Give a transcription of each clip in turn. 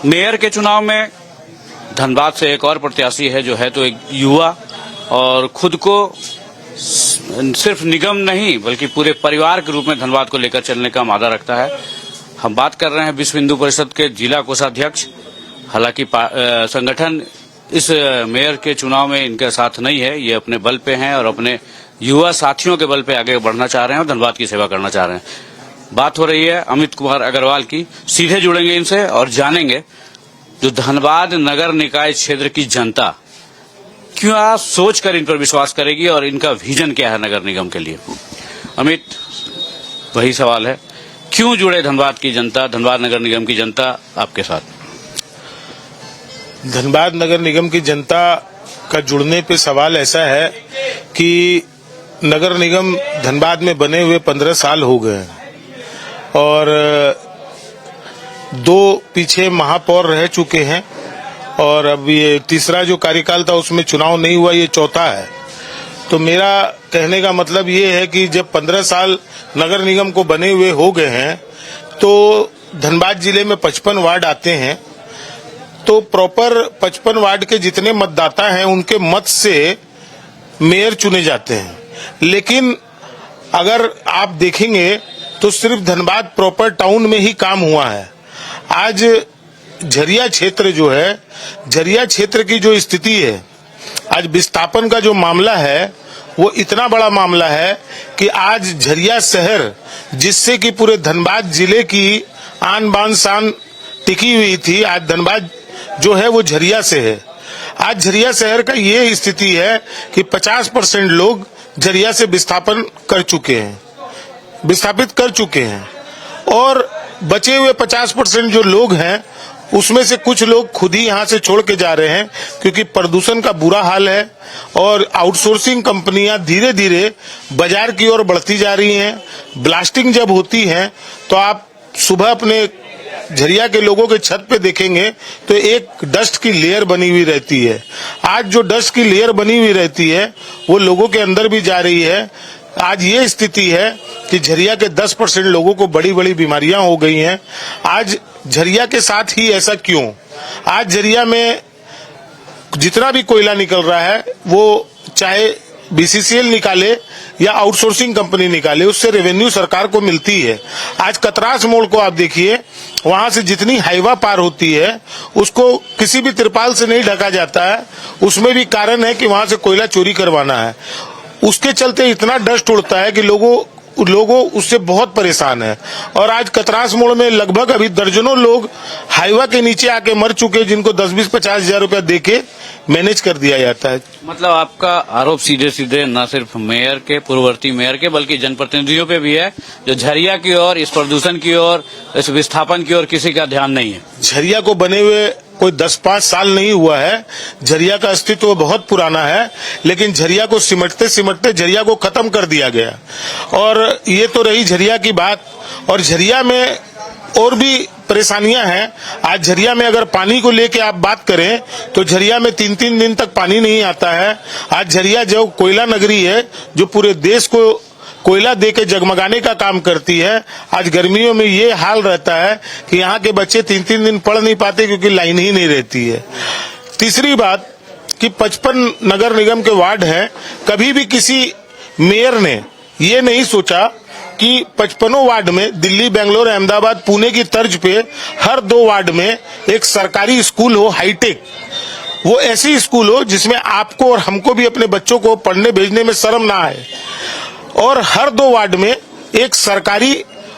Mayor के चुनाव में धनबाद से एक और प्रत्याशी है जो है तो एक युवा और खुद को सिर्फ निगम नहीं बल्कि पूरे परिवार के रूप में धनबाद को लेकर चलने का मादा रखता है। हम बात कर रहे हैं विश्व हिंदू परिषद के जिला कोषाध्यक्ष। हालांकि संगठन इस मेयर के चुनाव में इनके साथ नहीं है, ये अपने बल पे हैं और अपने युवा साथियों के बल पे आगे बढ़ना चाह रहे हैं और धनबाद की सेवा करना चाह रहे हैं। बात हो रही है अमित कुमार अग्रवाल की। सीधे जुड़ेंगे इनसे और जानेंगे जो धनबाद नगर निकाय क्षेत्र की जनता क्यों सोचकर इन पर विश्वास करेगी और इनका विजन क्या है नगर निगम के लिए। अमित, वही सवाल है, क्यों जुड़े धनबाद की जनता, धनबाद नगर निगम की जनता आपके साथ? धनबाद नगर निगम की जनता का जुड़ने पे सवाल ऐसा है कि नगर निगम धनबाद में बने हुए 15 साल हो गए और 2 पीछे महापौर रह चुके हैं और अब ये तीसरा जो कार्यकाल था उसमें चुनाव नहीं हुआ, ये चौथा है। तो मेरा कहने का मतलब ये है कि जब 15 साल नगर निगम को बने हुए हो गए हैं तो धनबाद जिले में 55 वार्ड आते हैं, तो प्रॉपर 55 वार्ड के जितने मतदाता हैं उनके मत से मेयर चुने जाते हैं। लेकिन अगर आप देखेंगे तो सिर्फ धनबाद प्रॉपर टाउन में ही काम हुआ है। आज झरिया क्षेत्र जो है, झरिया क्षेत्र की जो स्थिति है, आज विस्थापन का जो मामला है वो इतना बड़ा मामला है कि आज झरिया शहर, जिससे कि पूरे धनबाद जिले की आन बान शान टिकी हुई थी, आज धनबाद जो है वो झरिया से है। आज झरिया शहर का ये स्थिति है कि 50% लोग झरिया से विस्थापित कर चुके हैं और बचे हुए 50% जो लोग हैं उसमें से कुछ लोग खुद ही यहाँ से छोड़ के जा रहे हैं क्योंकि प्रदूषण का बुरा हाल है और आउटसोर्सिंग कंपनियां धीरे धीरे बाजार की ओर बढ़ती जा रही हैं। ब्लास्टिंग जब होती है तो आप सुबह अपने झरिया के लोगों के छत पे देखेंगे तो एक डस्ट की लेयर बनी हुई रहती है। आज जो डस्ट की लेयर बनी हुई रहती है वो लोगों के अंदर भी जा रही है। आज ये स्थिति है कि झरिया के 10% लोगों को बड़ी बड़ी बीमारियां हो गई हैं। आज झरिया के साथ ही ऐसा क्यों? आज झरिया में जितना भी कोयला निकल रहा है वो चाहे बीसीसीएल निकाले या आउटसोर्सिंग कंपनी निकाले, उससे रेवेन्यू सरकार को मिलती है। आज कतरास मोड़ को आप देखिए, वहां से जितनी हाईवा पार होती है उसको किसी भी तिरपाल से नहीं ढका जाता है। उसमें भी कारण है कि वहां से कोयला चोरी करवाना है। उसके चलते इतना डस्ट उड़ता है कि लोगों उससे बहुत परेशान है। और आज कतरास मोड़ में लगभग अभी दर्जनों लोग हाईवा के नीचे आके मर चुके, जिनको 10-20-50 हजार रुपया देके मैनेज कर दिया जाता है। मतलब आपका आरोप सीधे सीधे न सिर्फ मेयर के, पूर्ववर्ती मेयर के, बल्कि जनप्रतिनिधियों पे भी है जो झरिया की ओर, इस प्रदूषण की ओर, इस विस्थापन की ओर किसी का ध्यान नहीं है। झरिया को बने हुए कोई 10-5 साल नहीं हुआ है। झरिया का अस्तित्व बहुत पुराना है, लेकिन झरिया को सिमटते सिमटते झरिया को खत्म कर दिया गया। और ये तो रही झरिया की बात। और झरिया में और भी परेशानियां हैं। आज झरिया में अगर पानी को लेके आप बात करें तो झरिया में 3-3 दिन तक पानी नहीं आता है। आज झरिया जो कोयला नगरी है, जो पूरे देश को कोयला देके जगमगाने का काम करती है, आज गर्मियों में ये हाल रहता है कि यहाँ के बच्चे 3-3 दिन पढ़ नहीं पाते क्योंकि लाइन ही नहीं रहती है। तीसरी बात कि 55 नगर निगम के वार्ड हैं। कभी भी किसी मेयर ने ये नहीं सोचा कि 55 वार्ड में दिल्ली, बेंगलोर, अहमदाबाद, पुणे की तर्ज पे हर 2 वार्ड में एक सरकारी स्कूल हो, हाईटेक। वो ऐसी स्कूल हो जिसमें आपको और हमको भी अपने बच्चों को पढ़ने भेजने में शर्म ना आए। और हर 2 वार्ड में एक सरकारी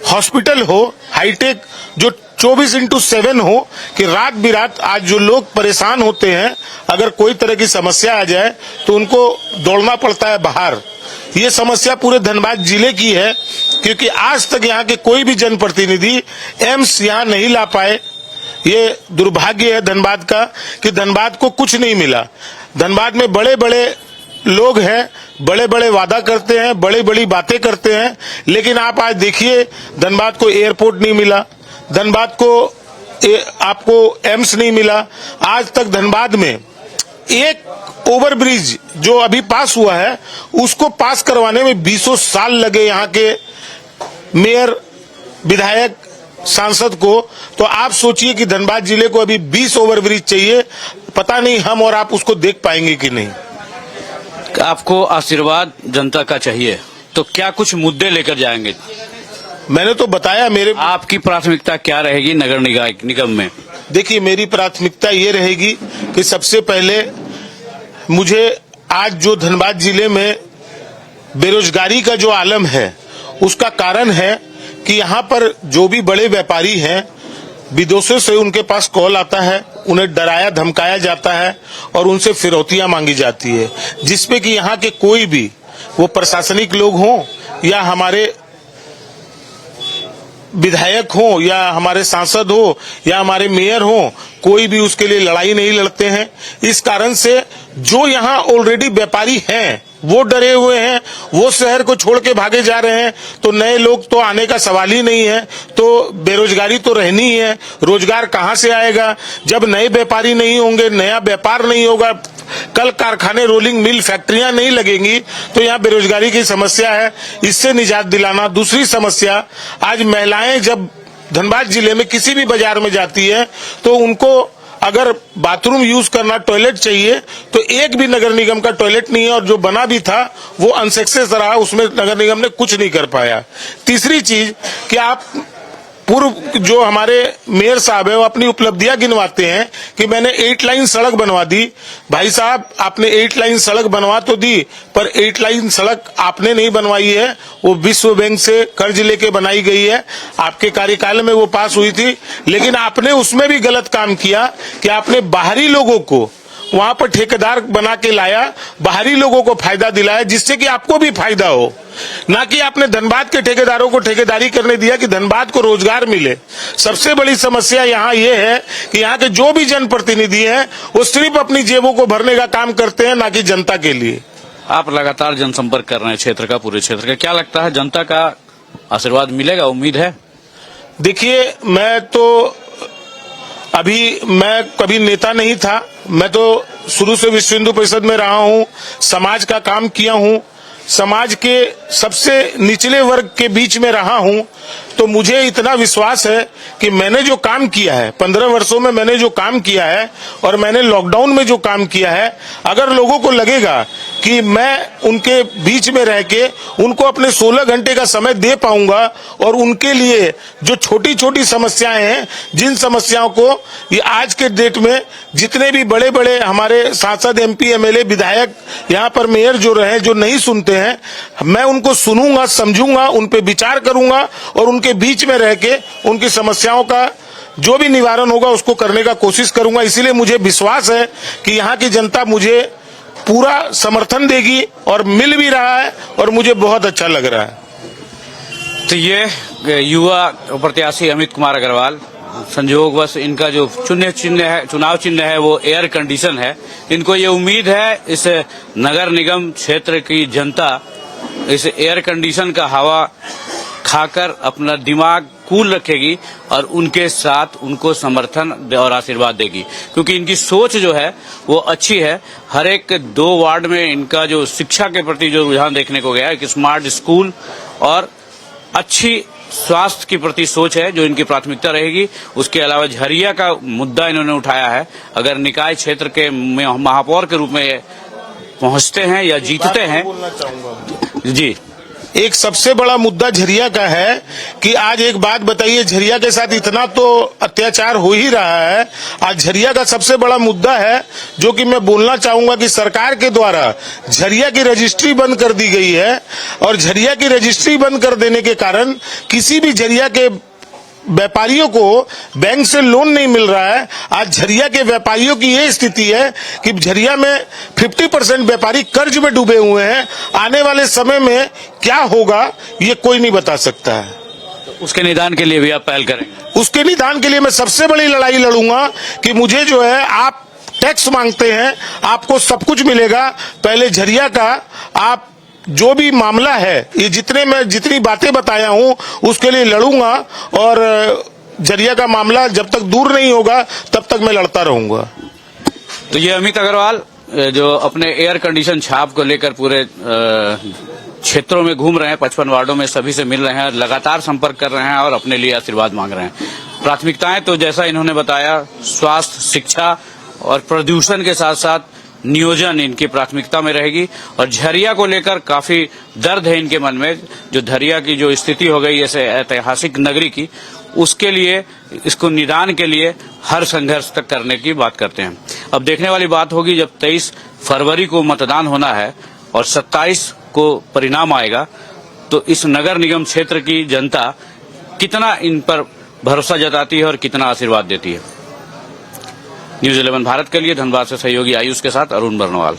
हॉस्पिटल हो, हाईटेक, जो 24/7 हो, कि रात बिरात आज जो लोग परेशान होते हैं, अगर कोई तरह की समस्या आ जाए तो उनको दौड़ना पड़ता है बाहर। ये समस्या पूरे धनबाद जिले की है क्योंकि आज तक यहाँ के कोई भी जनप्रतिनिधि एम्स यहाँ नहीं ला पाए। ये दुर्भाग्य है धनबाद का कि धनबाद को कुछ नहीं मिला। धनबाद में बड़े बड़े लोग हैं, बड़े बड़े वादा करते हैं, बड़ी बड़ी बातें करते हैं, लेकिन आप आज देखिए धनबाद को एयरपोर्ट नहीं मिला, धनबाद को आपको एम्स नहीं मिला। आज तक धनबाद में एक ओवरब्रिज जो अभी पास हुआ है उसको पास करवाने में 20 साल लगे यहाँ के मेयर, विधायक सांसद को, तो आप सोचिए कि धनबाद जिले को अभी 20 ओवरब्रिज चाहिए। पता नहीं हम और आप उसको देख पाएंगे कि नहीं। आपको आशीर्वाद जनता का चाहिए, तो क्या कुछ मुद्दे लेकर जाएंगे? मैंने तो बताया मेरे आपकी प्राथमिकता क्या रहेगी नगर निगम में? देखिए, मेरी प्राथमिकता ये रहेगी कि सबसे पहले मुझे आज जो धनबाद जिले में बेरोजगारी का जो आलम है, उसका कारण है कि यहाँ पर जो भी बड़े व्यापारी हैं, विदेशों से उनके पास कॉल आता है, उन्हें डराया धमकाया जाता है और उनसे फिरौतियां मांगी जाती है, जिसपे कि यहाँ के कोई भी, वो प्रशासनिक लोग हों या हमारे विधायक हो या हमारे सांसद हो या हमारे मेयर हो, कोई भी उसके लिए लड़ाई नहीं लड़ते हैं। इस कारण से जो यहाँ ऑलरेडी व्यापारी हैं वो डरे हुए हैं, वो शहर को छोड़ के भागे जा रहे हैं, तो नए लोग तो आने का सवाल ही नहीं है। तो बेरोजगारी तो रहनी ही है, रोजगार कहाँ से आएगा जब नए व्यापारी नहीं होंगे, नया व्यापार नहीं होगा, कल कारखाने, रोलिंग मिल, फैक्ट्रियां नहीं लगेंगी, तो यहाँ बेरोजगारी की समस्या है, इससे निजात दिलाना। दूसरी समस्या, आज महिलाएं जब धनबाद जिले में किसी भी बाजार में जाती है तो उनको अगर बाथरूम यूज करना, टॉयलेट चाहिए, तो एक भी नगर निगम का टॉयलेट नहीं है, और जो बना भी था वो अनसक्सेस रहा, उसमें नगर निगम ने कुछ नहीं कर पाया। तीसरी चीज कि आप पूर्व जो हमारे मेयर साहब है वो अपनी उपलब्धियां गिनवाते हैं कि मैंने 8 लाइन सड़क बनवा दी। भाई साहब, आपने 8 लाइन सड़क बनवा तो दी, पर 8 लाइन सड़क आपने नहीं बनवाई है, वो विश्व बैंक से कर्ज लेके बनाई गई है। आपके कार्यकाल में वो पास हुई थी, लेकिन आपने उसमें भी गलत काम किया कि आपने बाहरी लोगों को वहां पर ठेकेदार बना के लाया, बाहरी लोगों को फायदा दिलाया, जिससे कि आपको भी फायदा हो, ना कि आपने धनबाद के ठेकेदारों को ठेकेदारी करने दिया कि धनबाद को रोजगार मिले। सबसे बड़ी समस्या यहाँ ये है कि यहाँ के जो भी जनप्रतिनिधि हैं वो सिर्फ अपनी जेबों को भरने का काम करते हैं, ना कि जनता के लिए। आप लगातार जनसंपर्क कर रहे हैं क्षेत्र का, पूरे क्षेत्र का, क्या लगता है जनता का आशीर्वाद मिलेगा, उम्मीद है? देखिए, मैं कभी नेता नहीं था, मैं तो शुरू से विश्व हिंदू परिषद में रहा हूं, समाज का काम किया हूं, समाज के सबसे निचले वर्ग के बीच में रहा हूं, तो मुझे इतना विश्वास है कि मैंने जो काम किया है 15 वर्षों में, मैंने जो काम किया है और मैंने लॉकडाउन में जो काम किया है, अगर लोगों को लगेगा कि मैं उनके बीच में रह के उनको अपने 16 घंटे का समय दे पाऊंगा और उनके लिए जो छोटी छोटी समस्याएं हैं, जिन समस्याओं को ये आज के डेट में जितने भी बड़े बड़े हमारे सांसद, एमपी, एमएलए, विधायक, यहाँ पर मेयर जो रहे, जो नहीं सुनते हैं, मैं उनको सुनूंगा, समझूंगा, उन पे विचार करूंगा और उनके बीच में रह के उनकी समस्याओं का जो भी निवारण होगा उसको करने का कोशिश करूंगा। इसीलिए मुझे विश्वास है कि यहाँ की जनता मुझे पूरा समर्थन देगी और मिल भी रहा है और मुझे बहुत अच्छा लग रहा है। तो ये युवा प्रत्याशी अमित कुमार अग्रवाल, संयोगवश इनका जो चुनाव चिन्ह है वो एयर कंडीशन है। इनको ये उम्मीद है इस नगर निगम क्षेत्र की जनता इस एयर कंडीशन का हवा खाकर अपना दिमाग कूल रखेगी और उनके साथ उनको समर्थन और आशीर्वाद देगी, क्योंकि इनकी सोच जो है वो अच्छी है। हर एक 2 वार्ड में इनका जो शिक्षा के प्रति जो रुझान देखने को गया है, एक स्मार्ट स्कूल और अच्छी स्वास्थ्य के प्रति सोच है जो इनकी प्राथमिकता रहेगी। उसके अलावा झरिया का मुद्दा इन्होंने उठाया है। अगर निकाय क्षेत्र के महापौर के रूप में पहुंचते हैं या जीतते हैं, जी, एक सबसे बड़ा मुद्दा झरिया का है कि आज एक बात बताइए, झरिया के साथ इतना तो अत्याचार हो ही रहा है। आज झरिया का सबसे बड़ा मुद्दा है जो कि मैं बोलना चाहूंगा कि सरकार के द्वारा झरिया की रजिस्ट्री बंद कर दी गई है और झरिया की रजिस्ट्री बंद कर देने के कारण किसी भी झरिया के व्यापारियों को बैंक से लोन नहीं मिल रहा है। आज झरिया के व्यापारियों की ये स्थिति है कि झरिया में 50% व्यापारी कर्ज में डूबे हुए हैं। आने वाले समय में क्या होगा ये कोई नहीं बता सकता है। तो उसके निदान के लिए भी आप पहल करेंगे? उसके निदान के लिए मैं सबसे बड़ी लड़ाई लड़ूंगा कि मुझे जो है, आप टैक्स मांगते हैं, आपको सब कुछ मिलेगा। पहले झरिया का आप जो भी मामला है, ये जितनी बातें बताया हूं उसके लिए लड़ूंगा और झरिया का मामला जब तक दूर नहीं होगा तब तक मैं लड़ता रहूंगा। तो ये अमित अग्रवाल जो अपने एयर कंडीशन छाप को लेकर पूरे क्षेत्रों में घूम रहे हैं, 55 वार्डों में सभी से मिल रहे हैं, लगातार संपर्क कर रहे हैं और अपने लिए आशीर्वाद मांग रहे हैं। प्राथमिकताएं तो जैसा इन्होंने बताया, स्वास्थ्य, शिक्षा और प्रदूषण के साथ साथ नियोजन इनकी प्राथमिकता में रहेगी। और झरिया को लेकर काफी दर्द है इनके मन में, जो झरिया की जो स्थिति हो गई ऐसे ऐतिहासिक नगरी की, उसके लिए, इसको निदान के लिए हर संघर्ष तक करने की बात करते हैं। अब देखने वाली बात होगी जब 23 फरवरी को मतदान होना है और 27 को परिणाम आएगा, तो इस नगर निगम क्षेत्र की जनता कितना इन पर भरोसा जताती है और कितना आशीर्वाद देती है। न्यूज 11 भारत के लिए धनबाद से सहयोगी आयुष के साथ Arun Barnwal.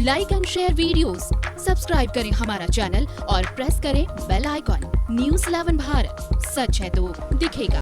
Like and share videos, subscribe करें हमारा चैनल और प्रेस करें बेल आइकॉन। न्यूज 11 भारत, सच है तो दिखेगा।